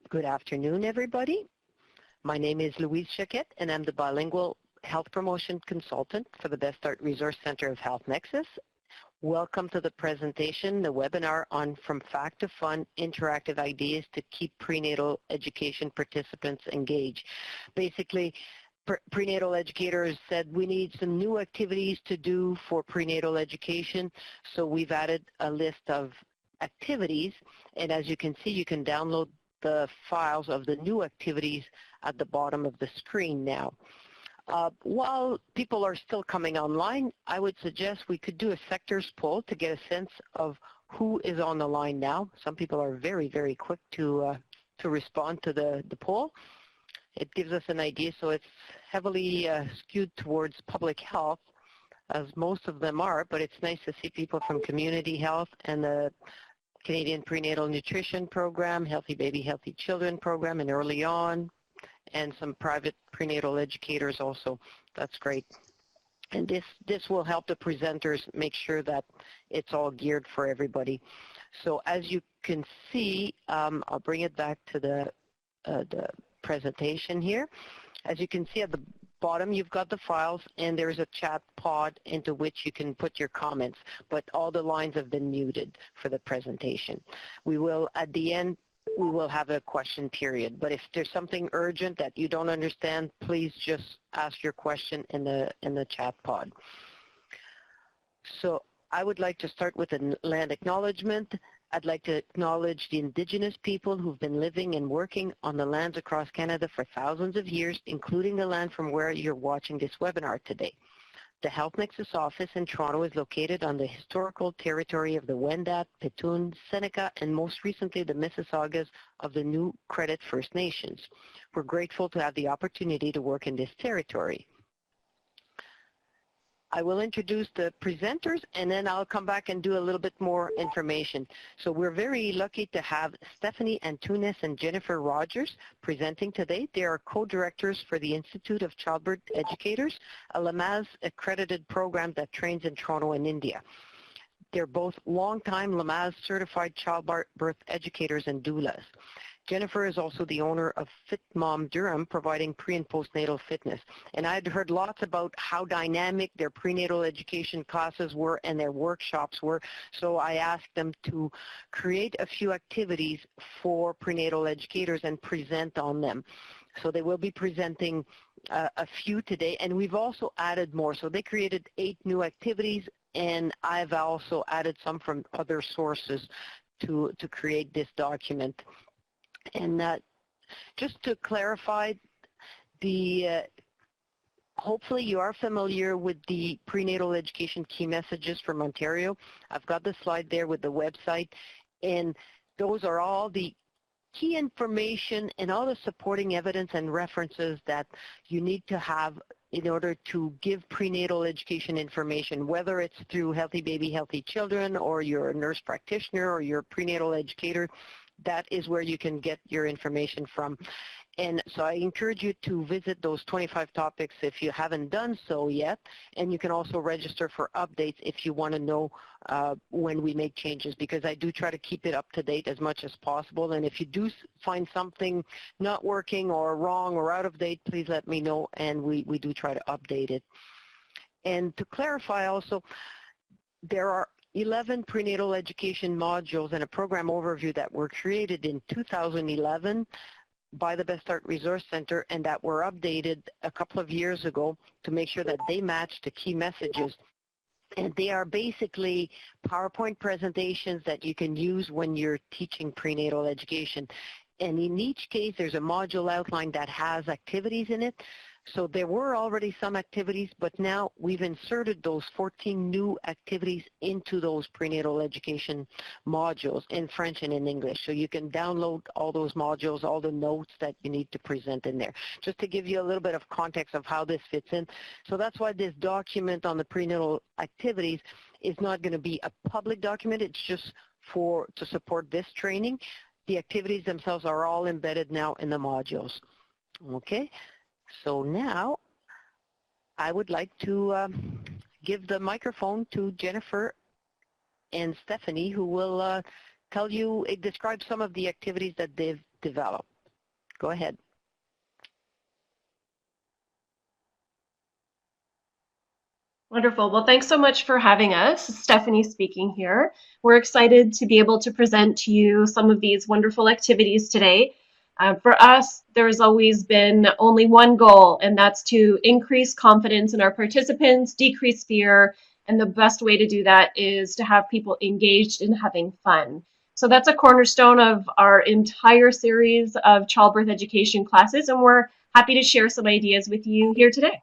Good afternoon, everybody. My name is Louise Chaquette, and I'm the Bilingual Health Promotion Consultant for the Best Start Resource Center of Health Nexus. Welcome to the presentation, the webinar on From Fact to Fun, Interactive Ideas to Keep Prenatal Education Participants Engaged. Basically, prenatal educators said we need some new activities to do for prenatal education, so we've added a list of activities, and as you can see, you can download the files of the new activities at the bottom of the screen now. While people are still coming online, I would suggest we could do a sectors poll to get a sense of who is on the line now. Some people are very, very quick to respond to the poll. It gives us an idea, so it's heavily skewed towards public health, as most of them are, but it's nice to see people from community health and the Canadian Prenatal Nutrition Program, Healthy Baby, Healthy Children Program, and Early On, and some private prenatal educators also. That's great. And this will help the presenters make sure that it's all geared for everybody. So as you can see, I'll bring it back to the presentation here. As you can see at the bottom, you've got the files, and there's a chat pod into which you can put your comments, but all the lines have been muted for the presentation. We will, at the end, we will have a question period, but if there's something urgent that you don't understand, please just ask your question in the chat pod. So I would like to start with a land acknowledgement. I'd like to acknowledge the Indigenous people who've been living and working on the lands across Canada for thousands of years, including the land from where you're watching this webinar today. The Health Nexus office in Toronto is located on the historical territory of the Wendat, Petun, Seneca, and most recently the Mississaugas of the New Credit First Nations. We're grateful to have the opportunity to work in this territory. I will introduce the presenters, and then I'll come back and do a little bit more information. So we're very lucky to have Stephanie Antunes and Jennifer Rogers presenting today. They are co-directors for the Institute of Childbirth Educators, a Lamaze accredited program that trains in Toronto and India. They're both long-time Lamaze certified childbirth educators and doulas. Jennifer is also the owner of Fit Mom Durham, providing pre- and postnatal fitness. And I'd heard lots about how dynamic their prenatal education classes were and their workshops were, so I asked them to create a few activities for prenatal educators and present on them. So they will be presenting a few today, and we've also added more. So they created 8 new activities, and I've also added some from other sources to create this document. And just to clarify, hopefully you are familiar with the prenatal education key messages from Ontario. I've got the slide there with the website, and those are all the key information and all the supporting evidence and references that you need to have in order to give prenatal education information, whether it's through Healthy Baby, Healthy Children, or you're a nurse practitioner, or you're a prenatal educator. That is where you can get your information from. And so I encourage you to visit those 25 topics if you haven't done so yet. And you can also register for updates if you want to know when we make changes, because I do try to keep it up to date as much as possible. And if you do find something not working or wrong or out of date, please let me know, and we do try to update it. And to clarify also, there are 11 prenatal education modules and a program overview that were created in 2011 by the Best Start Resource Center, and that were updated a couple of years ago to make sure that they match the key messages. And they are basically PowerPoint presentations that you can use when you're teaching prenatal education. And in each case, there's a module outline that has activities in it. So there were already some activities, but now we've inserted those 14 new activities into those prenatal education modules in French and in English. So you can download all those modules, all the notes that you need to present in there. Just to give you a little bit of context of how this fits in. So that's why this document on the prenatal activities is not going to be a public document. It's just to support this training. The activities themselves are all embedded now in the modules. Okay. So now I would like to give the microphone to Jennifer and Stephanie, who will describe some of the activities that they've developed. Go ahead. Wonderful. Well, thanks so much for having us. Stephanie speaking here. We're excited to be able to present to you some of these wonderful activities today. For us, there's always been only one goal, and that's to increase confidence in our participants, decrease fear, and the best way to do that is to have people engaged in having fun. So that's a cornerstone of our entire series of childbirth education classes, and we're happy to share some ideas with you here today.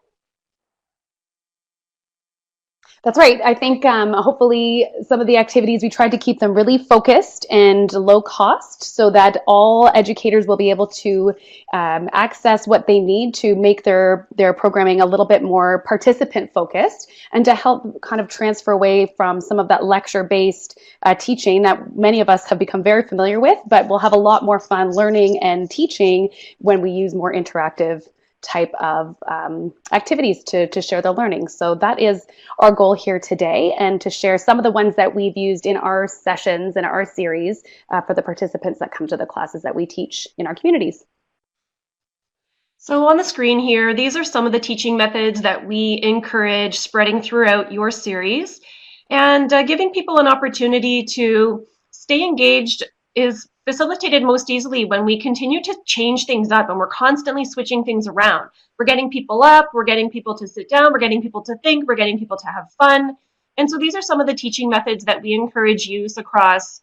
That's right. I think hopefully some of the activities, we tried to keep them really focused and low cost so that all educators will be able to access what they need to make their programming a little bit more participant focused and to help kind of transfer away from some of that lecture-based teaching that many of us have become very familiar with, but we'll have a lot more fun learning and teaching when we use more interactive type of activities to share the learning. So that is our goal here today, and to share some of the ones that we've used in our sessions and our series for the participants that come to the classes that we teach in our communities. So on the screen here, these are some of the teaching methods that we encourage spreading throughout your series. And giving people an opportunity to stay engaged is facilitated most easily when we continue to change things up and we're constantly switching things around. We're getting people up, we're getting people to sit down, we're getting people to think, we're getting people to have fun. And so these are some of the teaching methods that we encourage use across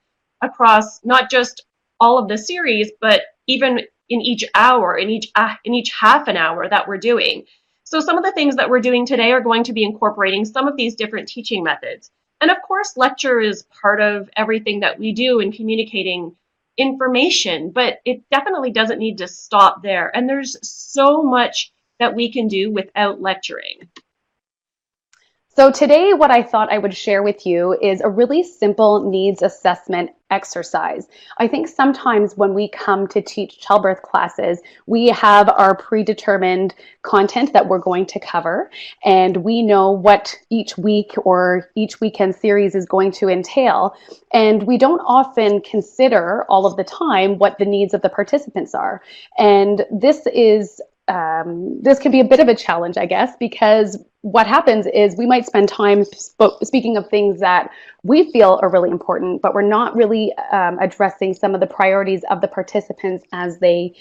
not just all of the series, but even in each hour, in each half an hour that we're doing. So some of the things that we're doing today are going to be incorporating some of these different teaching methods. And of course, lecture is part of everything that we do in communicating information, but it definitely doesn't need to stop there. And there's so much that we can do without lecturing. So today, what I thought I would share with you is a really simple needs assessment exercise. I think sometimes when we come to teach childbirth classes, we have our predetermined content that we're going to cover, and we know what each week or each weekend series is going to entail. And we don't often consider all of the time what the needs of the participants are. And this can be a bit of a challenge, I guess, because what happens is we might spend time speaking of things that we feel are really important, but we're not really addressing some of the priorities of the participants as they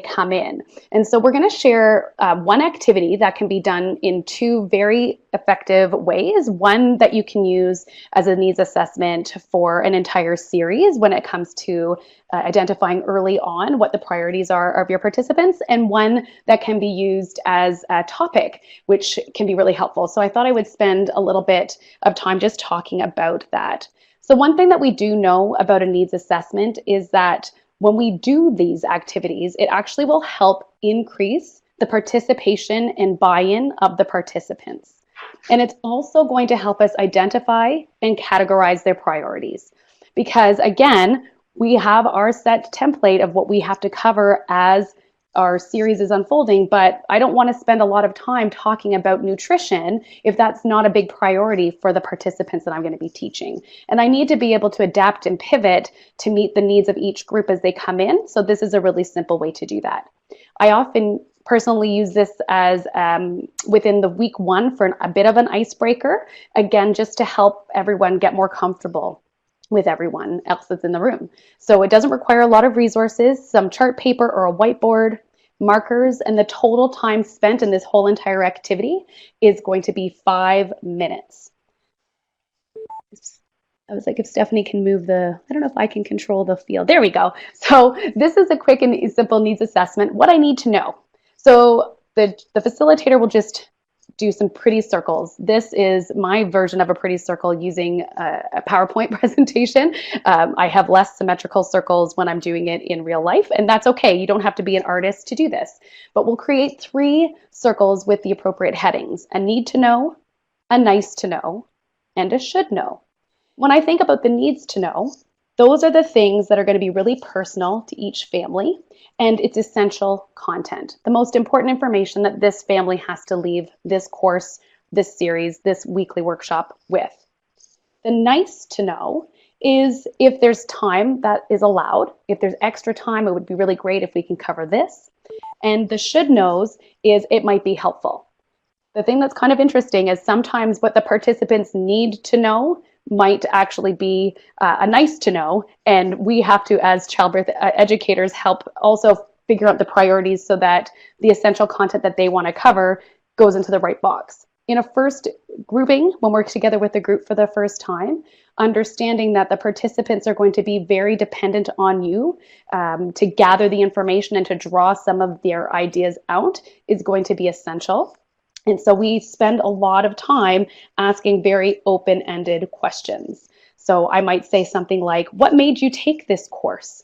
come in. And so we're going to share one activity that can be done in two very effective ways. One that you can use as a needs assessment for an entire series when it comes to identifying early on what the priorities are of your participants, and one that can be used as a topic, which can be really helpful. So I thought I would spend a little bit of time just talking about that. So one thing that we do know about a needs assessment is that when we do these activities, it actually will help increase the participation and buy-in of the participants. And it's also going to help us identify and categorize their priorities. Because again, we have our set template of what we have to cover as our series is unfolding, but I don't want to spend a lot of time talking about nutrition if that's not a big priority for the participants that I'm going to be teaching. And I need to be able to adapt and pivot to meet the needs of each group as they come in. So this is a really simple way to do that. I often personally use this as within the week one for a bit of an icebreaker, again, just to help everyone get more comfortable with everyone else that's in the room. So it doesn't require a lot of resources, some chart paper or a whiteboard, markers, and the total time spent in this whole entire activity is going to be 5 minutes. I was like, if Stephanie can move I don't know if I can control the field. There we go. So this is a quick and simple needs assessment. What I need to know. So the facilitator will just do some pretty circles. This is my version of a pretty circle using a PowerPoint presentation. I have less symmetrical circles when I'm doing it in real life, and that's okay. You don't have to be an artist to do this. But we'll create 3 circles with the appropriate headings: a need to know, a nice to know, and a should know. When I think about the needs to know, those are the things that are going to be really personal to each family, and it's essential content. The most important information that this family has to leave this course, this series, this weekly workshop with. The nice to know is if there's time that is allowed. If there's extra time, it would be really great if we can cover this. And the should knows is it might be helpful. The thing that's kind of interesting is sometimes what the participants need to know might actually be a nice to know, and we have to, as childbirth educators, help also figure out the priorities so that the essential content that they want to cover goes into the right box. In a first grouping, when we're together with the group for the first time, understanding that the participants are going to be very dependent on you to gather the information and to draw some of their ideas out is going to be essential. And so we spend a lot of time asking very open-ended questions. So I might say something like, what made you take this course?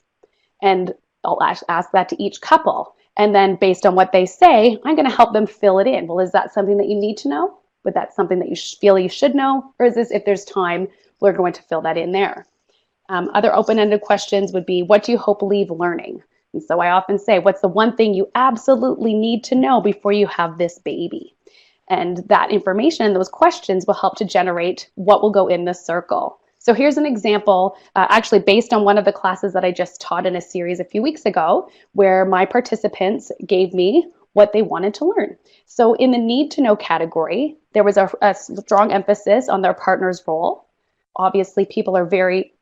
And I'll ask that to each couple. And then based on what they say, I'm going to help them fill it in. Well, is that something that you need to know? But that's something that you feel you should know? Or is this, if there's time, we're going to fill that in there? Other open-ended questions would be, what do you hope leave learning? And so I often say, what's the one thing you absolutely need to know before you have this baby? And that information and those questions will help to generate what will go in the circle. So here's an example, actually based on one of the classes that I just taught in a series a few weeks ago, where my participants gave me what they wanted to learn. So in the need to know category, there was a strong emphasis on their partner's role. Obviously, people are very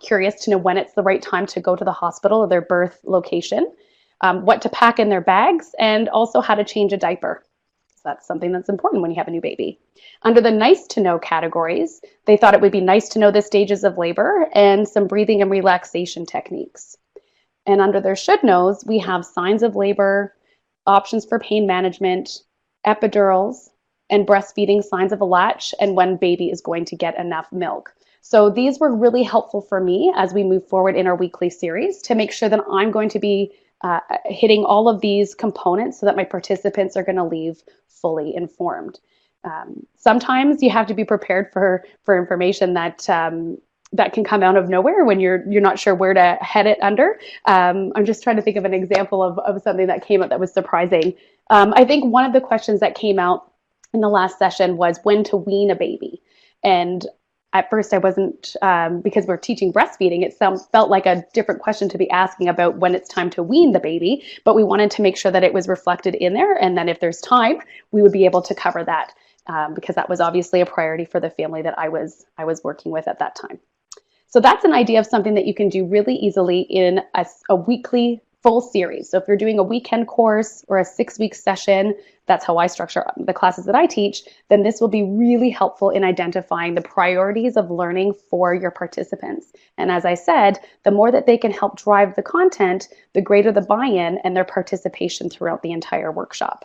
curious to know when it's the right time to go to the hospital or their birth location, what to pack in their bags, and also how to change a diaper. So that's something that's important when you have a new baby. Under the nice to know categories, they thought it would be nice to know the stages of labor and some breathing and relaxation techniques. And under their should knows, we have signs of labor, options for pain management, epidurals, and breastfeeding signs of a latch, and when baby is going to get enough milk. So these were really helpful for me as we move forward in our weekly series to make sure that I'm going to be hitting all of these components so that my participants are going to leave fully informed. Sometimes you have to be prepared for information that that can come out of nowhere when you're not sure where to head it under. I'm just trying to think of an example of something that came up that was surprising. I think one of the questions that came out in the last session was when to wean a baby. And at first I wasn't, because we're teaching breastfeeding, it felt like a different question to be asking about when it's time to wean the baby, but we wanted to make sure that it was reflected in there, and then if there's time, we would be able to cover that, because that was obviously a priority for the family that I was working with at that time. So that's an idea of something that you can do really easily in a weekly full series. So if you're doing a weekend course or a 6-week session, that's how I structure the classes that I teach, then this will be really helpful in identifying the priorities of learning for your participants. And as I said, the more that they can help drive the content, the greater the buy-in and their participation throughout the entire workshop.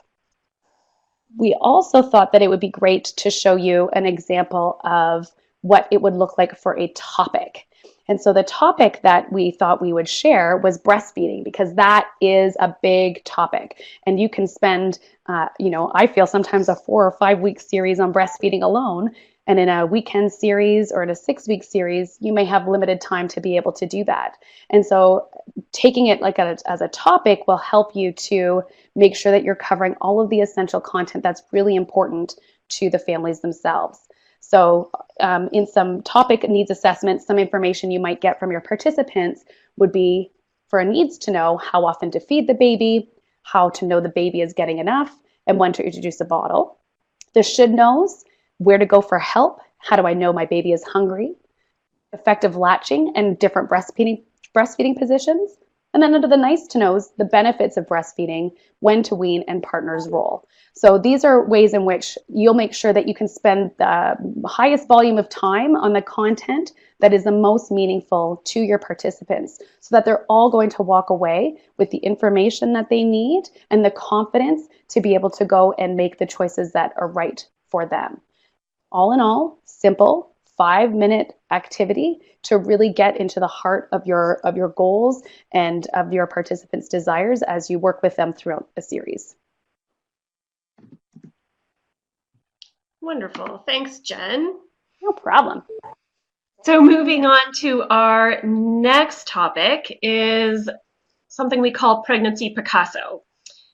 We also thought that it would be great to show you an example of what it would look like for a topic. And so the topic that we thought we would share was breastfeeding, because that is a big topic. And you can spend, I feel sometimes a 4 or 5 week series on breastfeeding alone. And in a weekend series or in a 6-week series, you may have limited time to be able to do that. And so taking it like as a topic will help you to make sure that you're covering all of the essential content that's really important to the families themselves. So in some topic needs assessments, some information you might get from your participants would be for a needs to know how often to feed the baby, how to know the baby is getting enough, and when to introduce a bottle. The should knows, where to go for help, how do I know my baby is hungry, effective latching and different breastfeeding positions. And then under the nice to knows, the benefits of breastfeeding, when to wean, and partner's role. So these are ways in which you'll make sure that you can spend the highest volume of time on the content that is the most meaningful to your participants, so that they're all going to walk away with the information that they need and the confidence to be able to go and make the choices that are right for them. All in all, simple 5-minute activity to really get into the heart of your goals and of your participants' desires as you work with them throughout a series. Wonderful. Thanks, Jen. No problem. So moving on to our next topic is something we call Pregnancy Picasso.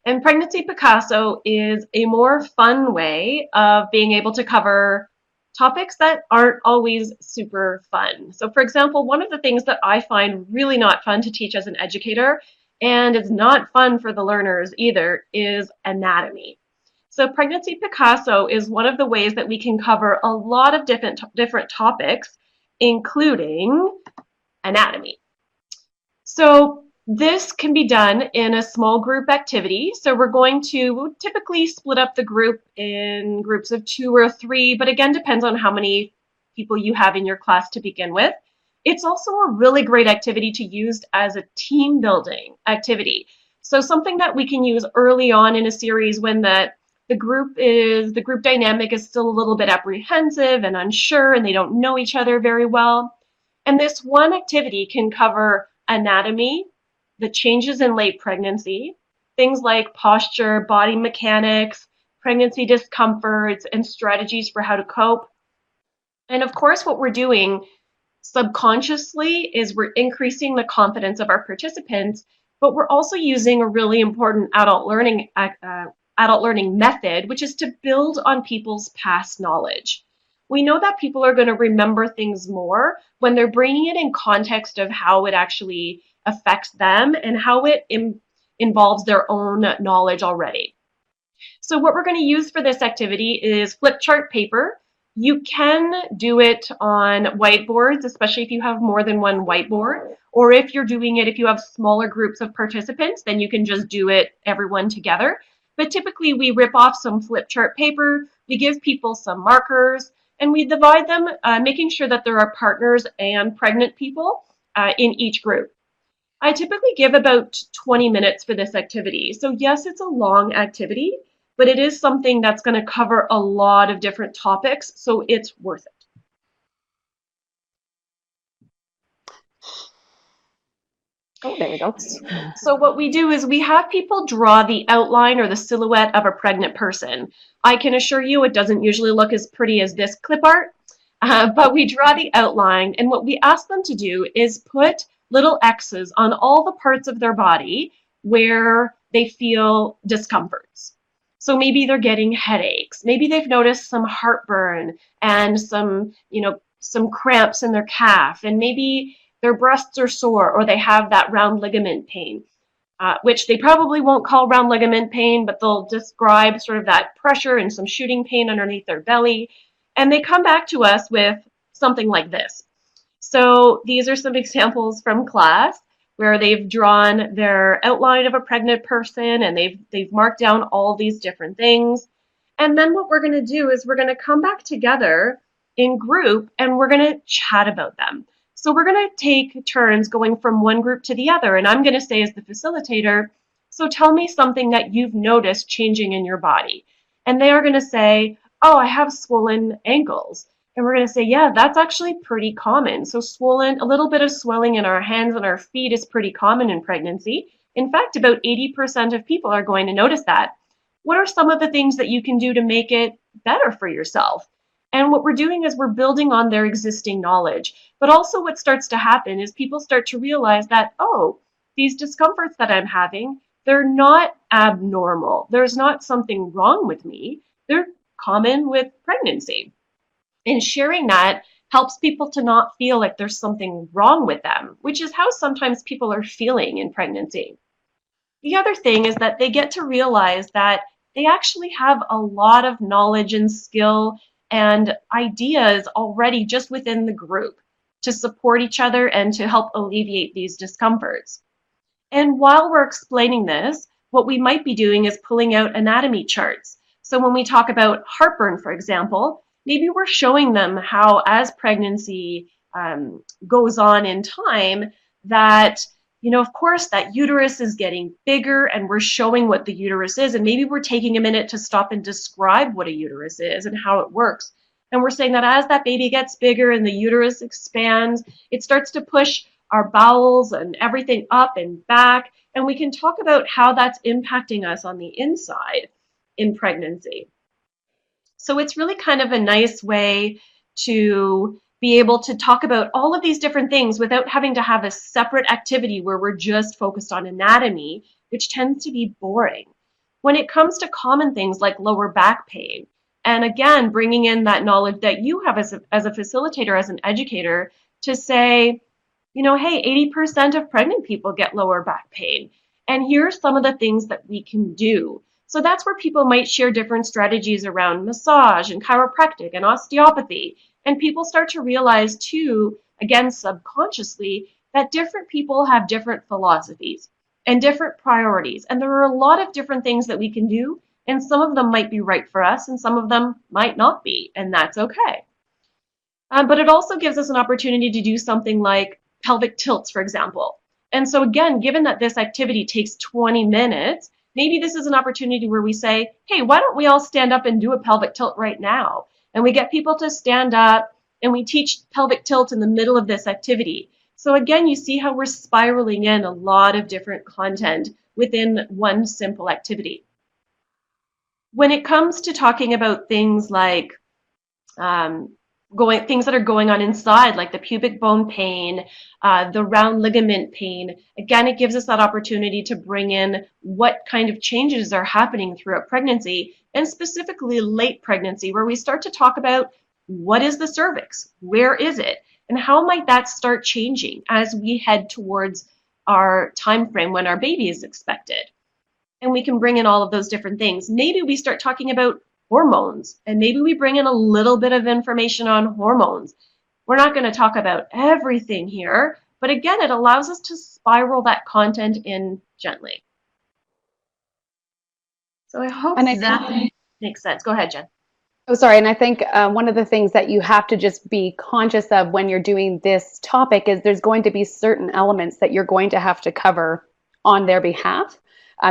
And Pregnancy Picasso is a more fun way of being able to cover topics that aren't always super fun. So for example, one of the things that I find really not fun to teach as an educator, and it's not fun for the learners either, is anatomy. So Pregnancy Picasso is one of the ways that we can cover a lot of different topics, including anatomy. So this can be done in a small group activity. So we'll typically split up the group in groups of 2 or 3, but again, depends on how many people you have in your class to begin with. It's also a really great activity to use as a team building activity. So something that we can use early on in a series when the group dynamic is still a little bit apprehensive and unsure and they don't know each other very well. And this one activity can cover anatomy, the changes in late pregnancy, things like posture, body mechanics, pregnancy discomforts, and strategies for how to cope. And of course, what we're doing subconsciously is we're increasing the confidence of our participants, but we're also using a really important adult learning method, which is to build on people's past knowledge. We know that people are going to remember things more when they're bringing it in context of how it actually affects them and how it involves their own knowledge already. So what we're going to use for this activity is flip chart paper. You can do it on whiteboards, especially if you have more than one whiteboard, or if you're doing it, if you have smaller groups of participants, then you can just do it everyone together. But typically we rip off some flip chart paper, we give people some markers, and we divide them, making sure that there are partners and pregnant people in each group. I typically give about 20 minutes for this activity. So yes, it's a long activity, but it is something that's going to cover a lot of different topics, so it's worth it. Oh, there we go. So what we do is we have people draw the outline or the silhouette of a pregnant person. I can assure you it doesn't usually look as pretty as this clip art, but we draw the outline, and what we ask them to do is put little X's on all the parts of their body where they feel discomforts. So maybe they're getting headaches, maybe they've noticed some heartburn and some cramps in their calf, and maybe their breasts are sore, or they have that round ligament pain, which they probably won't call round ligament pain, but they'll describe sort of that pressure and some shooting pain underneath their belly. And they come back to us with something like this. So these are some examples from class where they've drawn their outline of a pregnant person and they've marked down all these different things. And then what we're going to do is we're going to come back together in group and we're going to chat about them. So we're going to take turns going from one group to the other, and I'm going to say as the facilitator, so tell me something that you've noticed changing in your body. And they are going to say, oh, I have swollen ankles. And we're going to say, yeah, that's actually pretty common. So a little bit of swelling in our hands and our feet is pretty common in pregnancy. In fact, about 80% of people are going to notice that. What are some of the things that you can do to make it better for yourself? And what we're doing is we're building on their existing knowledge. But also what starts to happen is people start to realize that, oh, these discomforts that I'm having, they're not abnormal. There's not something wrong with me. They're common with pregnancy. And sharing that helps people to not feel like there's something wrong with them, which is how sometimes people are feeling in pregnancy. The other thing is that they get to realize that they actually have a lot of knowledge and skill and ideas already just within the group to support each other and to help alleviate these discomforts. And while we're explaining this, what we might be doing is pulling out anatomy charts. So when we talk about heartburn, for example, maybe we're showing them how as pregnancy goes on in time that, of course, that uterus is getting bigger and we're showing what the uterus is. And maybe we're taking a minute to stop and describe what a uterus is and how it works. And we're saying that as that baby gets bigger and the uterus expands, it starts to push our bowels and everything up and back. And we can talk about how that's impacting us on the inside in pregnancy. So it's really kind of a nice way to be able to talk about all of these different things without having to have a separate activity where we're just focused on anatomy, which tends to be boring. When it comes to common things like lower back pain, And again, bringing in that knowledge that you have as a facilitator, as an educator, to say, you know, hey, 80% of pregnant people get lower back pain. And here's some of the things that we can do. So that's where people might share different strategies around massage and chiropractic and osteopathy. And people start to realize too, again, subconsciously, that different people have different philosophies and different priorities. And there are a lot of different things that we can do. And some of them might be right for us and some of them might not be. And that's okay. But it also gives us an opportunity to do something like pelvic tilts, for example. And so again, given that this activity takes 20 minutes, maybe this is an opportunity where we say, hey, why don't we all stand up and do a pelvic tilt right now? And we get people to stand up and we teach pelvic tilt in the middle of this activity. So again, you see how we're spiraling in a lot of different content within one simple activity. When it comes to talking about things like things that are going on inside, like the pubic bone pain, the round ligament pain. Again, it gives us that opportunity to bring in what kind of changes are happening throughout pregnancy, and specifically late pregnancy, where we start to talk about what is the cervix, where is it, and how might that start changing as we head towards our time frame when our baby is expected. And we can bring in all of those different things. Maybe we start talking about hormones, and maybe we bring in a little bit of information on hormones. We're not going to talk about everything here, but again, it allows us to spiral that content in gently. So I hope that makes sense. Go ahead, Jen. Oh, sorry. And I think one of the things that you have to just be conscious of when you're doing this topic is there's going to be certain elements that you're going to have to cover on their behalf.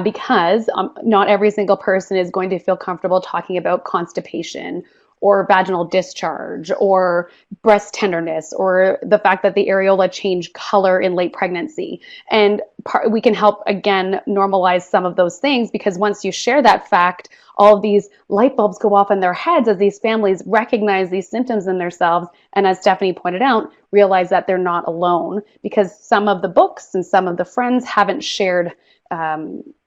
Because not every single person is going to feel comfortable talking about constipation or vaginal discharge or breast tenderness or the fact that the areola change color in late pregnancy. And we can help, again, normalize some of those things, because once you share that fact, all of these light bulbs go off in their heads as these families recognize these symptoms in themselves. And as Stephanie pointed out, realize that they're not alone, because some of the books and some of the friends haven't shared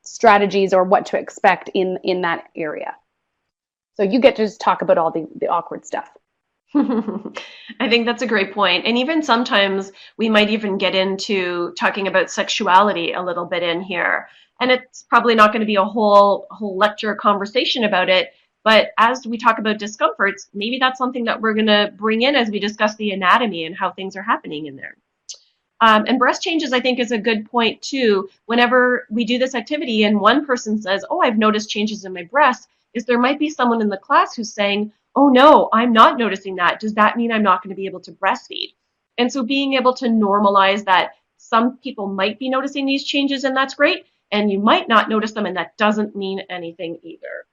strategies or what to expect in that area. So you get to just talk about all the awkward stuff. I think that's a great point. And even sometimes we might even get into talking about sexuality a little bit in here. And it's probably not going to be a whole lecture conversation about it. But as we talk about discomforts, maybe that's something that we're going to bring in as we discuss the anatomy and how things are happening in there. And breast changes, I think, is a good point too. Whenever we do this activity and one person says, oh, I've noticed changes in my breast, is there might be someone in the class who's saying, oh no, I'm not noticing that. Does that mean I'm not going to be able to breastfeed? And so being able to normalize that some people might be noticing these changes, and that's great, and you might not notice them, and that doesn't mean anything either.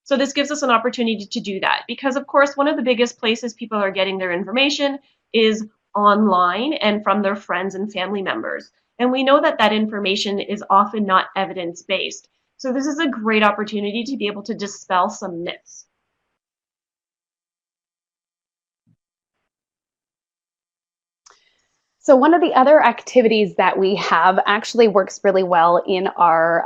So this gives us an opportunity to do that, because of course, one of the biggest places people are getting their information is online and from their friends and family members. And we know that that information is often not evidence-based. So this is a great opportunity to be able to dispel some myths. So one of the other activities that we have actually works really well in our,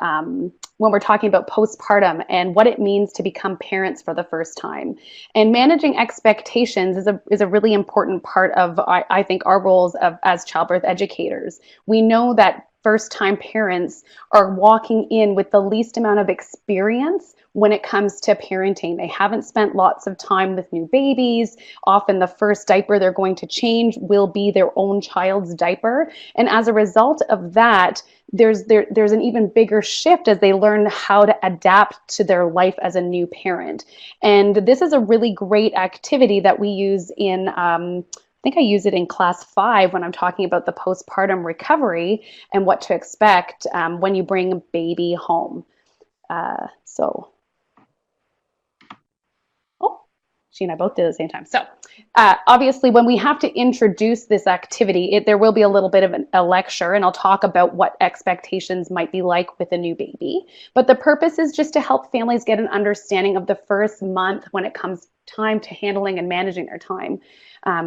when we're talking about postpartum and what it means to become parents for the first time. And managing expectations is a really important part of, I think, our roles as childbirth educators. We know that first-time parents are walking in with the least amount of experience when it comes to parenting. They haven't spent lots of time with new babies. Often the first diaper they're going to change will be their own child's diaper. And as a result of that, there's an even bigger shift as they learn how to adapt to their life as a new parent. And this is a really great activity that we use in I think I use it in class 5 when I'm talking about the postpartum recovery and what to expect when you bring a baby home. She and I both did it at the same time. So obviously when we have to introduce this activity, there will be a little bit of a lecture, and I'll talk about what expectations might be like with a new baby. But the purpose is just to help families get an understanding of the first month when it comes time to handling and managing their time.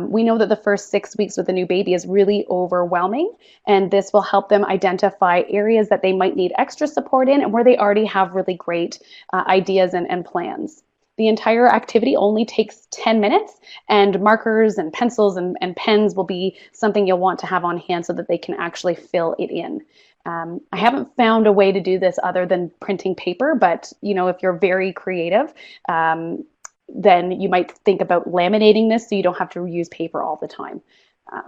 We know that the first 6 weeks with a new baby is really overwhelming, and this will help them identify areas that they might need extra support in and where they already have really great ideas and plans. The entire activity only takes 10 minutes, and markers and pencils and pens will be something you'll want to have on hand so that they can actually fill it in. I haven't found a way to do this other than printing paper, but if you're very creative, then you might think about laminating this so you don't have to use paper all the time.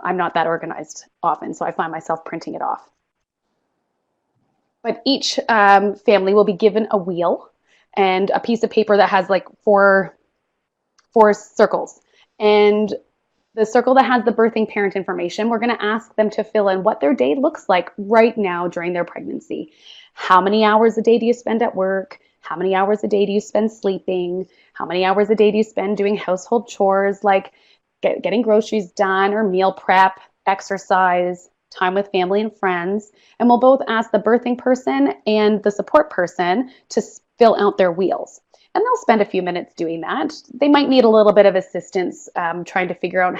I'm not that organized often, so I find myself printing it off. But each family will be given a wheel and a piece of paper that has like four circles. And the circle that has the birthing parent information, we're going to ask them to fill in what their day looks like right now during their pregnancy. How many hours a day do you spend at work? How many hours a day do you spend sleeping? How many hours a day do you spend doing household chores like getting groceries done or meal prep, exercise, time with family and friends? And we'll both ask the birthing person and the support person to fill out their wheels. And they'll spend a few minutes doing that. They might need a little bit of assistance trying to figure out.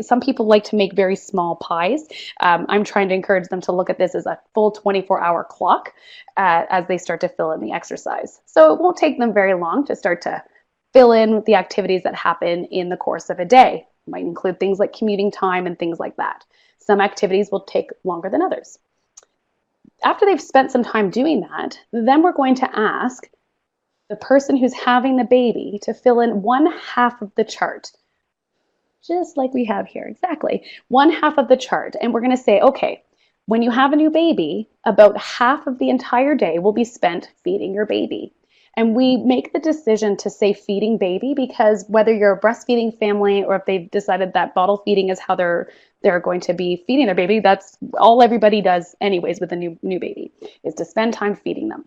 Some people like to make very small pies. I'm trying to encourage them to look at this as a full 24-hour clock as they start to fill in the exercise. So it won't take them very long to start to fill in the activities that happen in the course of a day. It might include things like commuting time and things like that. Some activities will take longer than others. After they've spent some time doing that, then we're going to ask the person who's having the baby to fill in one half of the chart, just like we have here, exactly, one half of the chart. And we're going to say, okay, when you have a new baby, about half of the entire day will be spent feeding your baby. And we make the decision to say feeding baby because whether you're a breastfeeding family or if they've decided that bottle feeding is how they're going to be feeding their baby, that's all everybody does anyways with a new baby, is to spend time feeding them.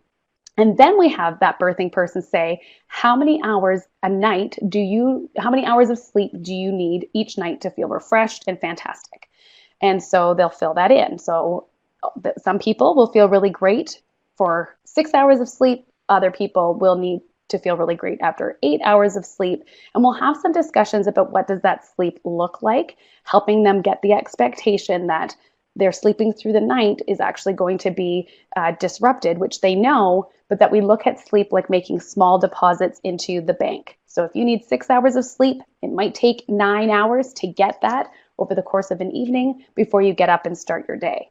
And then we have that birthing person say, how many hours of sleep do you need each night to feel refreshed and fantastic? And so they'll fill that in. So some people will feel really great for 6 hours of sleep. Other people will need to feel really great after 8 hours of sleep. And we'll have some discussions about what does that sleep look like, helping them get the expectation that their sleeping through the night is actually going to be disrupted, which they know, but that we look at sleep like making small deposits into the bank. So if you need 6 hours of sleep, it might take 9 hours to get that over the course of an evening before you get up and start your day.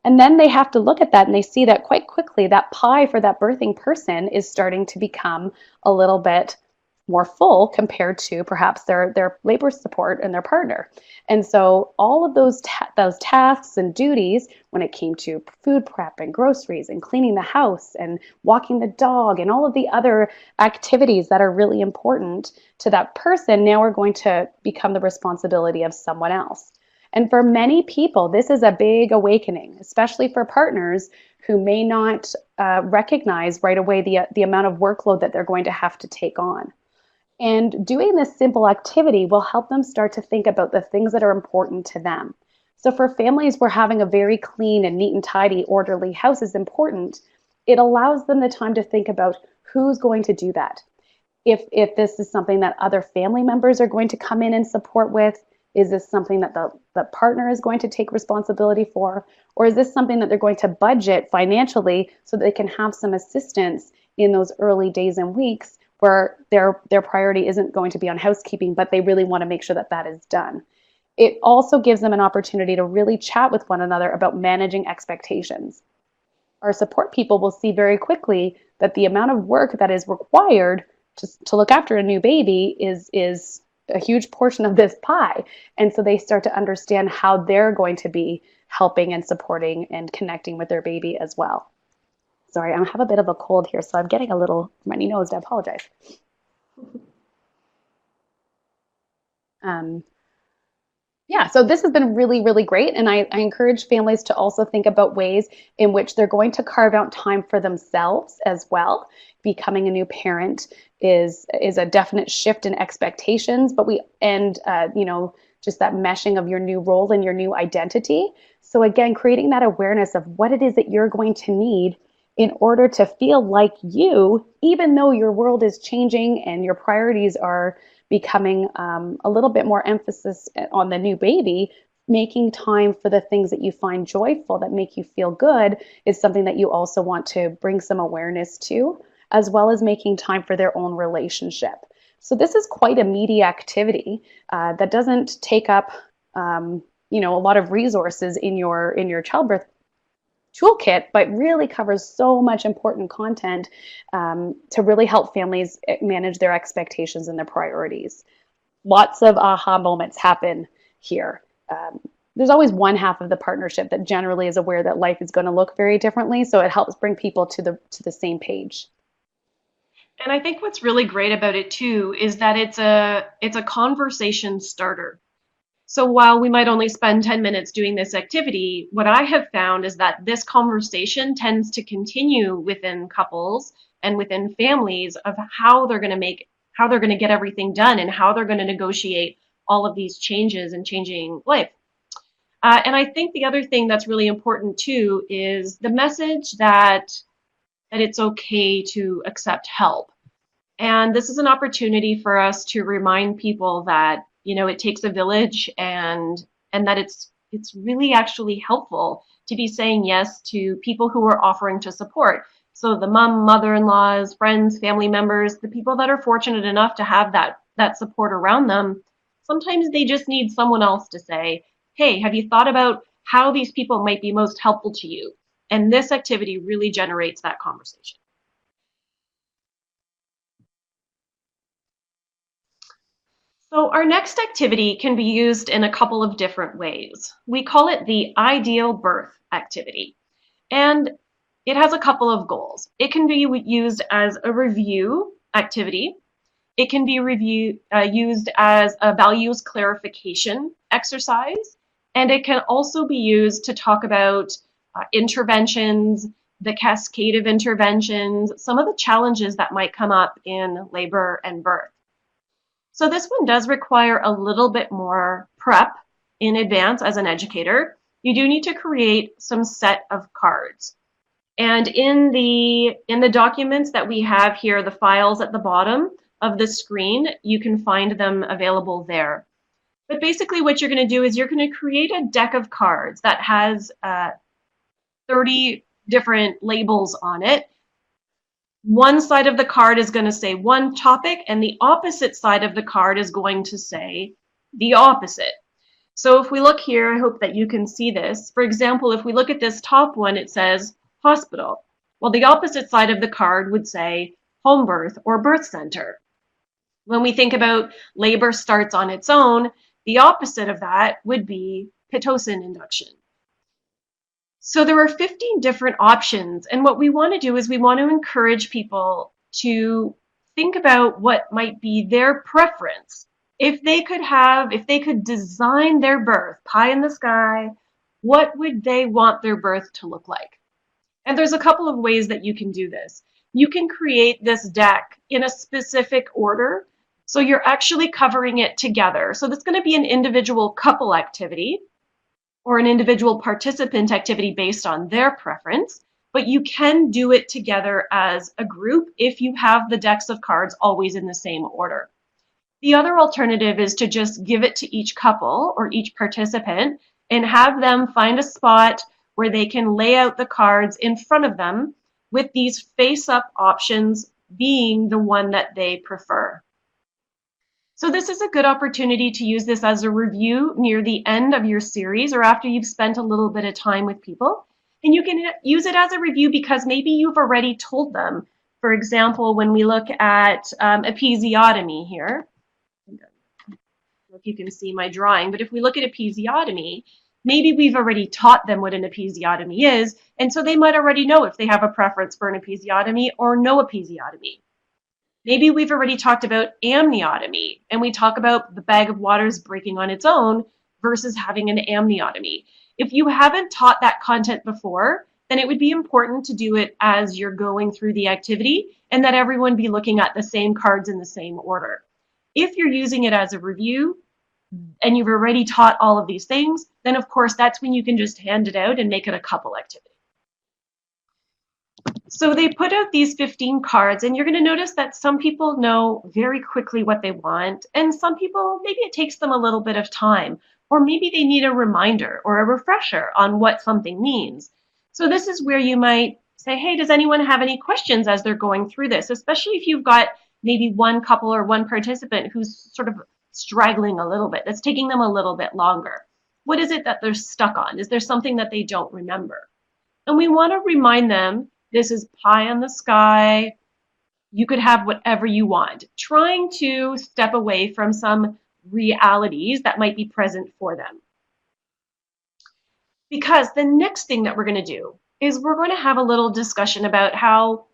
And then they have to look at that and they see that quite quickly that pie for that birthing person is starting to become a little bit more full compared to perhaps their labor support and their partner. And so all of those tasks and duties, when it came to food prep and groceries and cleaning the house and walking the dog and all of the other activities that are really important to that person, now are going to become the responsibility of someone else. And for many people, this is a big awakening, especially for partners who may not recognize right away the amount of workload that they're going to have to take on. And doing this simple activity will help them start to think about the things that are important to them. So for families where having a very clean and neat and tidy, orderly house is important, it allows them the time to think about who's going to do that. If this is something that other family members are going to come in and support with, is this something that the partner is going to take responsibility for? Or is this something that they're going to budget financially so they can have some assistance in those early days and weeks where their priority isn't going to be on housekeeping, but they really want to make sure that that is done? It also gives them an opportunity to really chat with one another about managing expectations. Our support people will see very quickly that the amount of work that is required to look after a new baby is a huge portion of this pie. And so they start to understand how they're going to be helping and supporting and connecting with their baby as well. Sorry, I have a bit of a cold here, so I'm getting a little runny nosed. I apologize. So this has been really, really great. And I encourage families to also think about ways in which they're going to carve out time for themselves as well. Becoming a new parent is a definite shift in expectations, but just that meshing of your new role and your new identity. So again, creating that awareness of what it is that you're going to need in order to feel like you, even though your world is changing and your priorities are becoming a little bit more emphasis on the new baby, making time for the things that you find joyful, that make you feel good, is something that you also want to bring some awareness to as well as making time for their own relationship. So this is quite a meaty activity that doesn't take up a lot of resources in your childbirth toolkit, but really covers so much important content to really help families manage their expectations and their priorities. Lots of aha moments happen here. There's always one half of the partnership that generally is aware that life is going to look very differently, so it helps bring people to the same page. And I think what's really great about it too is that it's a conversation starter. So while we might only spend 10 minutes doing this activity, what I have found is that this conversation tends to continue within couples and within families of how they're going to get everything done and how they're going to negotiate all of these changes and changing life. And I think the other thing that's really important too is the message that it's okay to accept help. And this is an opportunity for us to remind people that, it takes a village and that it's really actually helpful to be saying yes to people who are offering to support. So the mother-in-laws, friends, family members, the people that are fortunate enough to have that support around them, sometimes they just need someone else to say, hey, have you thought about how these people might be most helpful to you? And this activity really generates that conversation. So our next activity can be used in a couple of different ways. We call it the ideal birth activity. And it has a couple of goals. It can be used as a review activity. It can be used as a values clarification exercise. And it can also be used to talk about interventions, the cascade of interventions, some of the challenges that might come up in labor and birth. So this one does require a little bit more prep in advance as an educator. You do need to create some set of cards. And in the documents that we have here, the files at the bottom of the screen, you can find them available there. But basically what you're going to do is you're going to create a deck of cards that has 30 different labels on it. One side of the card is going to say one topic, and the opposite side of the card is going to say the opposite. So if we look here, I hope that you can see this. For example, if we look at this top one, it says hospital. Well, the opposite side of the card would say home birth or birth center. When we think about labor starts on its own, the opposite of that would be Pitocin induction. So there are 15 different options, and what we want to do is we want to encourage people to think about what might be their preference. If they could design their birth, pie in the sky, what would they want their birth to look like? And there's a couple of ways that you can do this. You can create this deck in a specific order, so you're actually covering it together. So that's going to be an individual couple activity, or an individual participant activity based on their preference, but you can do it together as a group if you have the decks of cards always in the same order. The other alternative is to just give it to each couple or each participant and have them find a spot where they can lay out the cards in front of them, with these face-up options being the one that they prefer. So this is a good opportunity to use this as a review near the end of your series or after you've spent a little bit of time with people. And you can use it as a review because maybe you've already told them. For example, when we look at episiotomy here, I don't know if you can see my drawing, but if we look at episiotomy, maybe we've already taught them what an episiotomy is, and so they might already know if they have a preference for an episiotomy or no episiotomy. Maybe we've already talked about amniotomy, and we talk about the bag of waters breaking on its own versus having an amniotomy. If you haven't taught that content before, then it would be important to do it as you're going through the activity and that everyone be looking at the same cards in the same order. If you're using it as a review and you've already taught all of these things, then of course that's when you can just hand it out and make it a couple activity. So they put out these 15 cards, and you're going to notice that some people know very quickly what they want, and some people, maybe it takes them a little bit of time, or maybe they need a reminder or a refresher on what something means. So this is where you might say, hey, does anyone have any questions as they're going through this? Especially if you've got maybe one couple or one participant who's sort of straggling a little bit, that's taking them a little bit longer. What is it that they're stuck on? Is there something that they don't remember? And we want to remind them, this is pie in the sky. You could have whatever you want. Trying to step away from some realities that might be present for them. Because the next thing that we're going to do is we're going to have a little discussion about how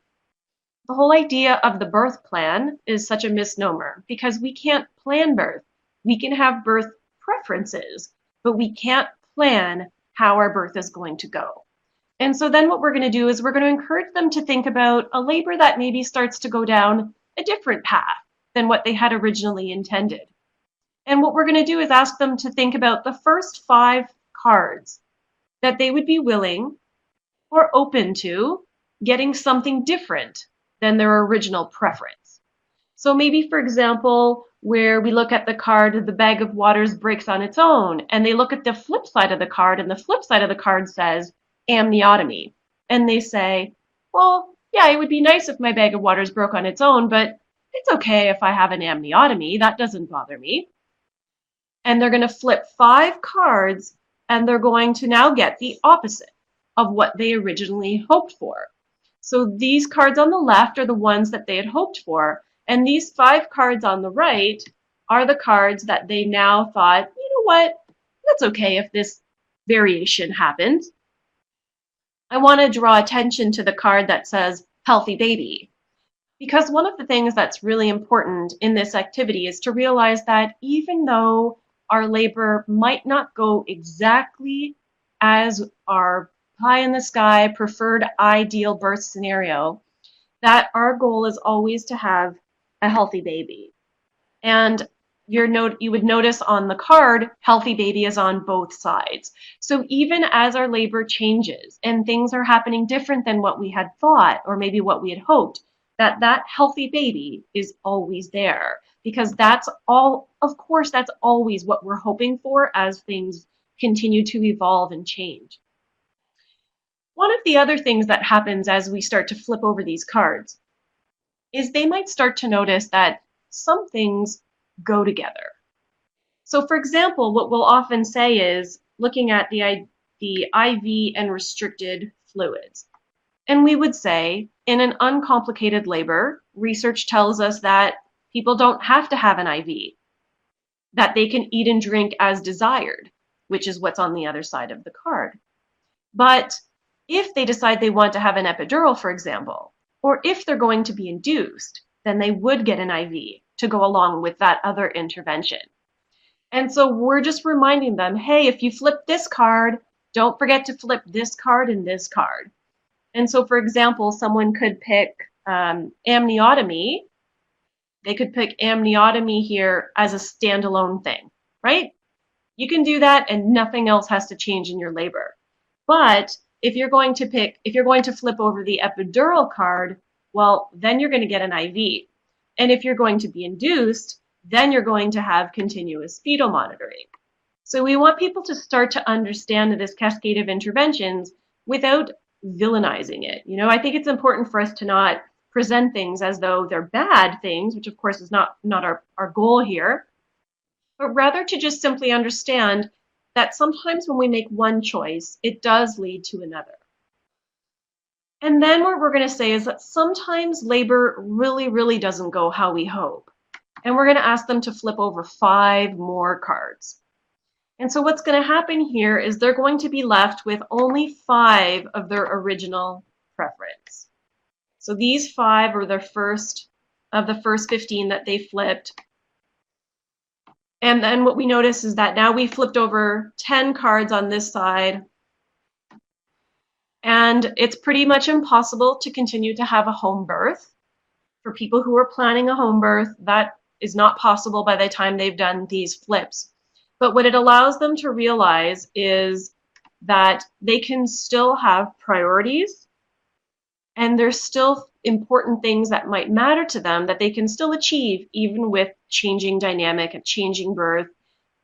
the whole idea of the birth plan is such a misnomer, because we can't plan birth. We can have birth preferences, but we can't plan how our birth is going to go. And so then what we're going to do is we're going to encourage them to think about a labor that maybe starts to go down a different path than what they had originally intended. And what we're going to do is ask them to think about the first 5 cards that they would be willing or open to getting something different than their original preference. So maybe, for example, where we look at the card, the bag of waters breaks on its own, and they look at the flip side of the card, and the flip side of the card says amniotomy. And they say, well, yeah, it would be nice if my bag of waters broke on its own, but it's okay if I have an amniotomy. That doesn't bother me. And they're going to flip 5 cards, and they're going to now get the opposite of what they originally hoped for. So these cards on the left are the ones that they had hoped for, and these 5 cards on the right are the cards that they now thought, you know what, that's okay if this variation happens. I want to draw attention to the card that says healthy baby, because one of the things that's really important in this activity is to realize that even though our labor might not go exactly as our pie in the sky preferred ideal birth scenario, that our goal is always to have a healthy baby. And you would notice on the card, healthy baby is on both sides. So even as our labor changes and things are happening different than what we had thought, or maybe what we had hoped, that healthy baby is always there, because that's all, of course, that's always what we're hoping for as things continue to evolve and change. One of the other things that happens as we start to flip over these cards is they might start to notice that some things go together. So for example, what we'll often say is looking at the IV and restricted fluids. And we would say, in an uncomplicated labor, research tells us that people don't have to have an IV, that they can eat and drink as desired, which is what's on the other side of the card. But if they decide they want to have an epidural, for example, or if they're going to be induced, then they would get an IV to go along with that other intervention. And so we're just reminding them, hey, if you flip this card, don't forget to flip this card and this card. And so, for example, someone could pick amniotomy. They could pick amniotomy here as a standalone thing, right? You can do that and nothing else has to change in your labor. But if you're going to flip over the epidural card, well, then you're going to get an IV. And if you're going to be induced, then you're going to have continuous fetal monitoring. So we want people to start to understand this cascade of interventions without villainizing it. You know, I think it's important for us to not present things as though they're bad things, which of course is not our goal here, but rather to just simply understand that sometimes when we make one choice, it does lead to another. And then what we're going to say is that sometimes labor really, really doesn't go how we hope. And we're going to ask them to flip over 5 more cards. And so what's going to happen here is they're going to be left with only 5 of their original preference. So these 5 are their first of the first 15 that they flipped. And then what we notice is that now we flipped over 10 cards on this side. And it's pretty much impossible to continue to have a home birth. For people who are planning a home birth, that is not possible by the time they've done these flips. But what it allows them to realize is that they can still have priorities, and there's still important things that might matter to them that they can still achieve even with changing dynamic and changing birth,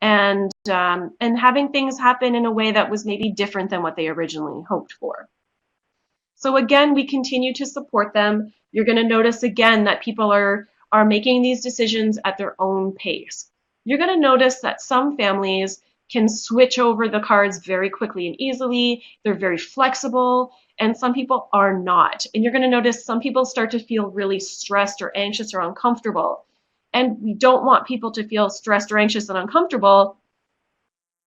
and having things happen in a way that was maybe different than what they originally hoped for. So again, we continue to support them. You're going to notice again that people are making these decisions at their own pace. You're going to notice that some families can switch over the cards very quickly and easily. They're very flexible, and some people are not. And you're going to notice some people start to feel really stressed or anxious or uncomfortable. And we don't want people to feel stressed or anxious and uncomfortable.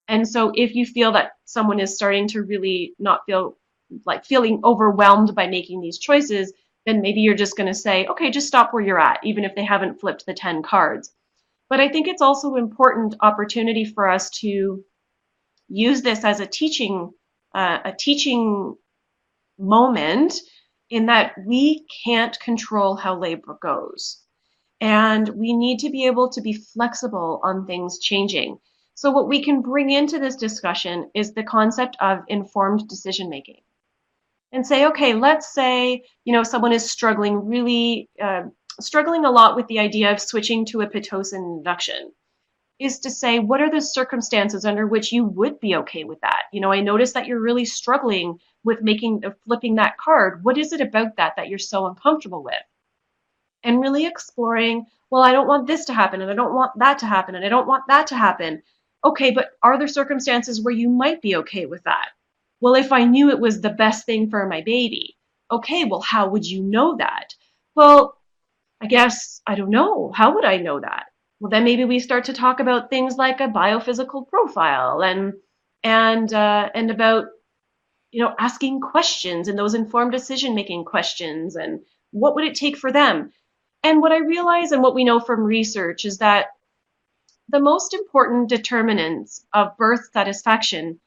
And so if you feel that someone is starting to really not feel like feeling overwhelmed by making these choices, then maybe you're just going to say, okay, just stop where you're at, even if they haven't flipped the 10 cards. But I think it's also an important opportunity for us to use this as a teaching moment, in that we can't control how labor goes. And we need to be able to be flexible on things changing. So what we can bring into this discussion is the concept of informed decision making. And say, okay, let's say, someone is struggling a lot with the idea of switching to a Pitocin induction, is to say, what are the circumstances under which you would be okay with that? I noticed that you're really struggling with flipping that card. What is it about that you're so uncomfortable with? And really exploring, well, I don't want this to happen, and I don't want that to happen, and I don't want that to happen. Okay, but are there circumstances where you might be okay with that? Well, if I knew it was the best thing for my baby. Okay, well, how would you know that? Well, I guess, I don't know. How would I know that? Well, then maybe we start to talk about things like a biophysical profile and about, asking questions and those informed decision-making questions, and what would it take for them? And what I realize and what we know from research is that the most important determinants of birth satisfaction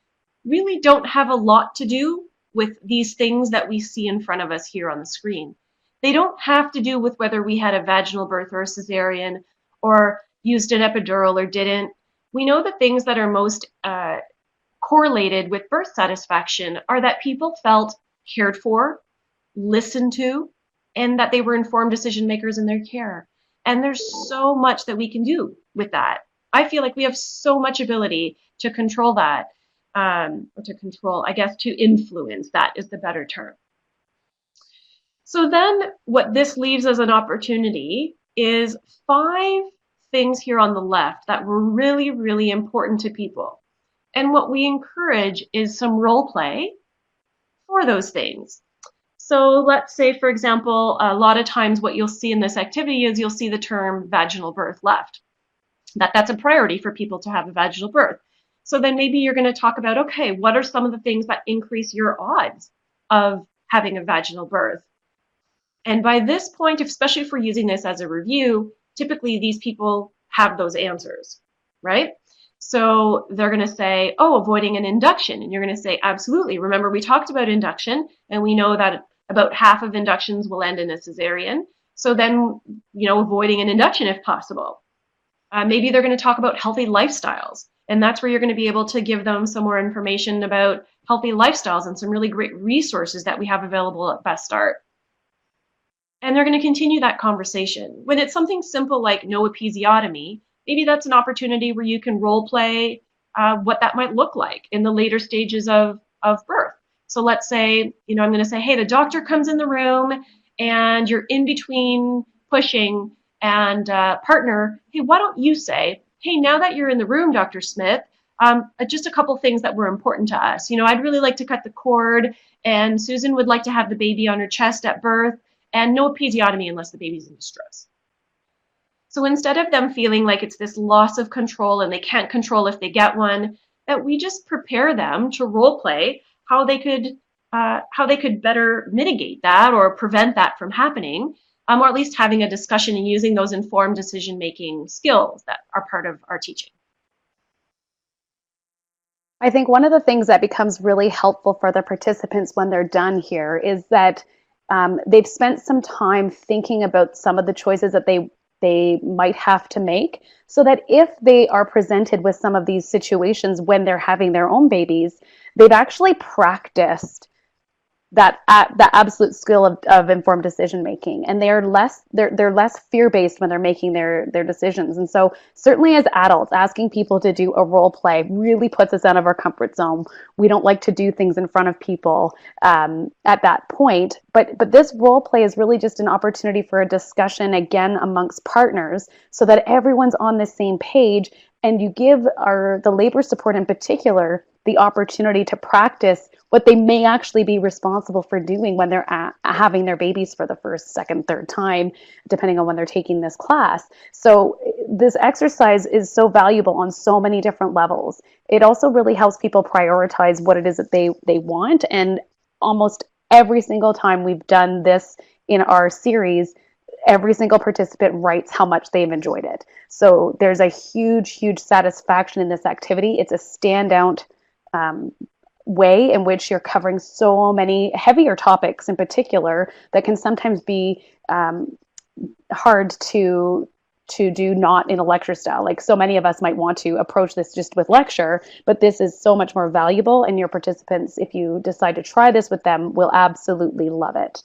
really don't have a lot to do with these things that we see in front of us here on the screen. They don't have to do with whether we had a vaginal birth or a cesarean, or used an epidural or didn't. We know the things that are most correlated with birth satisfaction are that people felt cared for, listened to, and that they were informed decision makers in their care. And there's so much that we can do with that. I feel like we have so much ability to control that, to influence, that is the better term. So then what this leaves as an opportunity is 5 things here on the left that were really, really important to people. And what we encourage is some role play for those things. So let's say, for example, a lot of times what you'll see in this activity is you'll see the term vaginal birth left. That's a priority for people to have a vaginal birth. So then maybe you're going to talk about, okay, what are some of the things that increase your odds of having a vaginal birth? And by this point, especially if we're using this as a review, typically these people have those answers, right? So they're going to say, oh, avoiding an induction. And you're going to say, absolutely. Remember, we talked about induction, and we know that about half of inductions will end in a cesarean. So then, avoiding an induction if possible. Maybe they're going to talk about healthy lifestyles. And that's where you're going to be able to give them some more information about healthy lifestyles and some really great resources that we have available at Best Start. And they're going to continue that conversation. When it's something simple like no episiotomy, maybe that's an opportunity where you can role play what that might look like in the later stages of birth. So let's say, I'm going to say, hey, the doctor comes in the room and you're in between pushing, and partner, hey, why don't you say, hey, now that you're in the room, Dr. Smith, just a couple things that were important to us. I'd really like to cut the cord, and Susan would like to have the baby on her chest at birth, and no episiotomy unless the baby's in distress. So instead of them feeling like it's this loss of control and they can't control if they get one, that we just prepare them to role play how they could better mitigate that or prevent that from happening, or at least having a discussion and using those informed decision-making skills that are part of our teaching. I think one of the things that becomes really helpful for the participants when they're done here is that they've spent some time thinking about some of the choices that they might have to make, so that if they are presented with some of these situations when they're having their own babies, they've actually practiced that absolute skill of informed decision making, and they're less fear based when they're making their decisions. And so certainly as adults, asking people to do a role play really puts us out of our comfort zone. We don't like to do things in front of people at that point, but this role play is really just an opportunity for a discussion again amongst partners, so that everyone's on the same page, and you give the labor support in particular the opportunity to practice what they may actually be responsible for doing when they're having their babies for the first, second, third time, depending on when they're taking this class. So this exercise is so valuable on so many different levels. It also really helps people prioritize what it is that they want. And almost every single time we've done this in our series, every single participant writes how much they've enjoyed it. So there's a huge satisfaction in this activity. It's a standout way in which you're covering so many heavier topics in particular that can sometimes be hard to do not in a lecture style. Like, so many of us might want to approach this just with lecture, but this is so much more valuable, and your participants, if you decide to try this with them, will absolutely love it.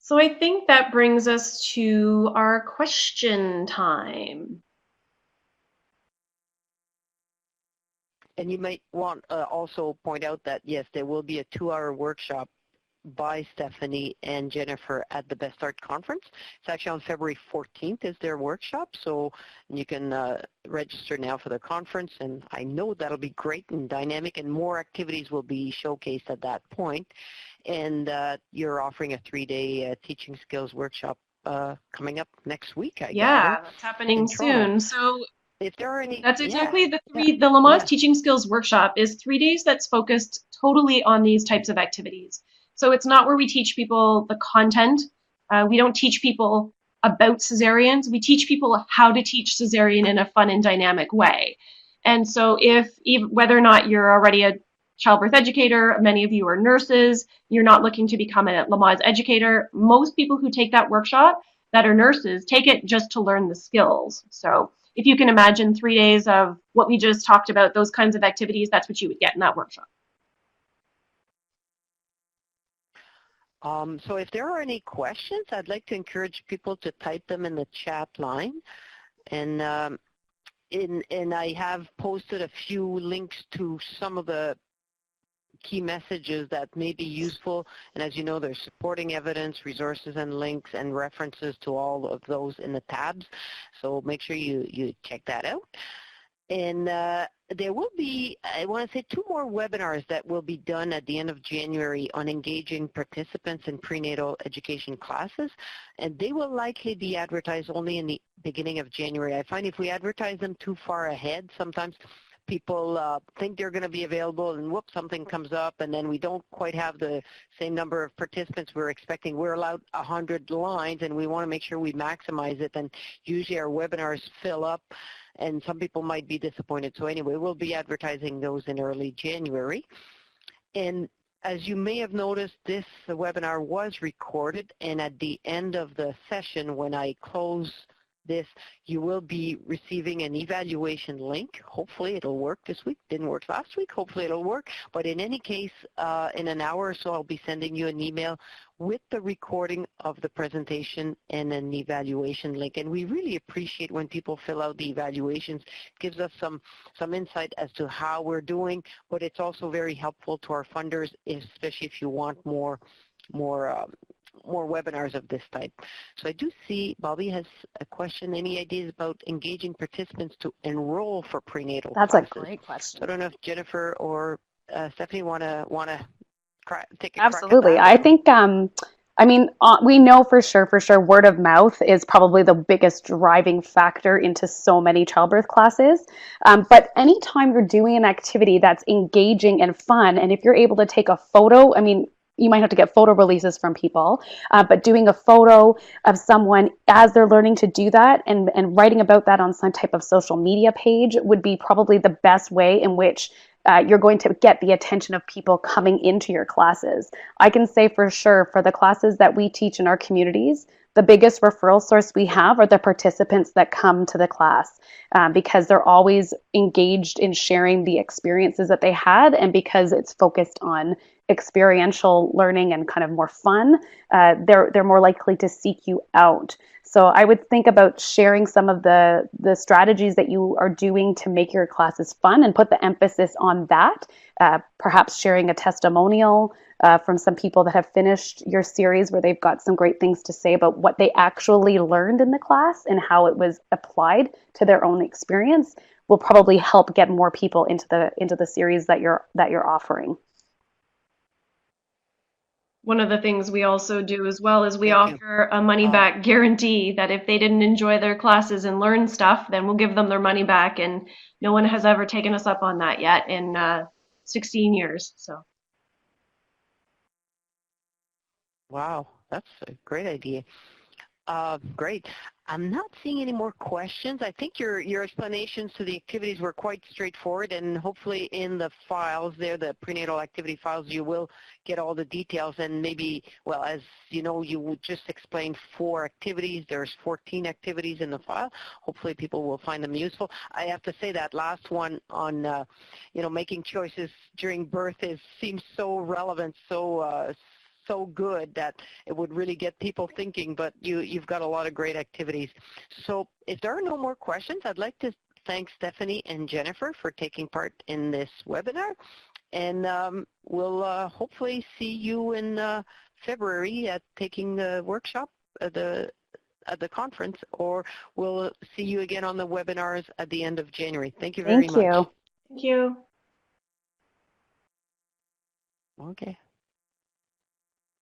So I think that brings us to our question time. And you might want also point out that, yes, there will be a 2-hour workshop by Stephanie and Jennifer at the Best Start Conference. It's actually on February 14th is their workshop, so you can register now for the conference, and I know that'll be great and dynamic, and more activities will be showcased at that point. And you're offering a 3-day teaching skills workshop coming up next week, I gather. That's happening soon. So if there are any, that's exactly the Lamaze Teaching Skills Workshop is 3 days that's focused totally on these types of activities. So it's not where we teach people the content. We don't teach people about cesareans. We teach people how to teach cesarean in a fun and dynamic way. And so whether or not you're already a childbirth educator, many of you are nurses, you're not looking to become a Lamaze educator, most people who take that workshop that are nurses take it just to learn the skills. So if you can imagine 3 days of what we just talked about, those kinds of activities, that's what you would get in that workshop. So if there are any questions, I'd like to encourage people to type them in the chat line. And I have posted a few links to some of the key messages that may be useful. And as you know, there's supporting evidence, resources and links, and references to all of those in the tabs. So make sure you check that out. And there will be, I want to say, 2 more webinars that will be done at the end of January on engaging participants in prenatal education classes. And they will likely be advertised only in the beginning of January. I find if we advertise them too far ahead, sometimes people think they're going to be available, and whoops, something comes up, and then we don't quite have the same number of participants we're expecting. We're allowed 100 lines, and we want to make sure we maximize it, and usually our webinars fill up, and some people might be disappointed. So anyway, we'll be advertising those in early January. And as you may have noticed, this webinar was recorded, and at the end of the session, when I close this, you will be receiving an evaluation link. Hopefully it'll work this week. Didn't work last week. Hopefully it'll work. But in any case, in an hour or so, I'll be sending you an email with the recording of the presentation and an evaluation link. And we really appreciate when people fill out the evaluations. It gives us some insight as to how we're doing, but it's also very helpful to our funders, especially if you want more webinars of this type. So I do see Bobby has a question. Any ideas about engaging participants to enroll for prenatal That's classes? a great question. So I don't know if Jennifer or Stephanie want to take a Absolutely. crack at that. I think we know for sure word of mouth is probably the biggest driving factor into so many childbirth classes. But anytime you're doing an activity that's engaging and fun, and if you're able to take a photo, you might have to get photo releases from people, but doing a photo of someone as they're learning to do that and writing about that on some type of social media page would be probably the best way in which you're going to get the attention of people coming into your classes. I can say for sure for the classes that we teach in our communities, the biggest referral source we have are the participants that come to the class, because they're always engaged in sharing the experiences that they had, and because it's focused on experiential learning and kind of more fun, they're more likely to seek you out. So I would think about sharing some of the strategies that you are doing to make your classes fun and put the emphasis on that. Perhaps sharing a testimonial from some people that have finished your series where they've got some great things to say about what they actually learned in the class and how it was applied to their own experience will probably help get more people into the series that you're offering. One of the things we also do as well is we Thank you. offer a money back guarantee that if they didn't enjoy their classes and learn stuff, then we'll give them their money back. And no one has ever taken us up on that yet in 16 years. So. Wow, that's a great idea. Great. I'm not seeing any more questions. I think your explanations to the activities were quite straightforward, and hopefully in the files there, the prenatal activity files, you will get all the details, and maybe, well, as you know, you would just explain 4 activities. There's 14 activities in the file. Hopefully people will find them useful. I have to say that last one on, making choices during birth seems so relevant, so good that it would really get people thinking, but you've got a lot of great activities. So if there are no more questions, I'd like to thank Stephanie and Jennifer for taking part in this webinar, and we'll hopefully see you in February at taking the workshop at the conference, or we'll see you again on the webinars at the end of January. Thank you very much. Thank you. Thank you. Okay.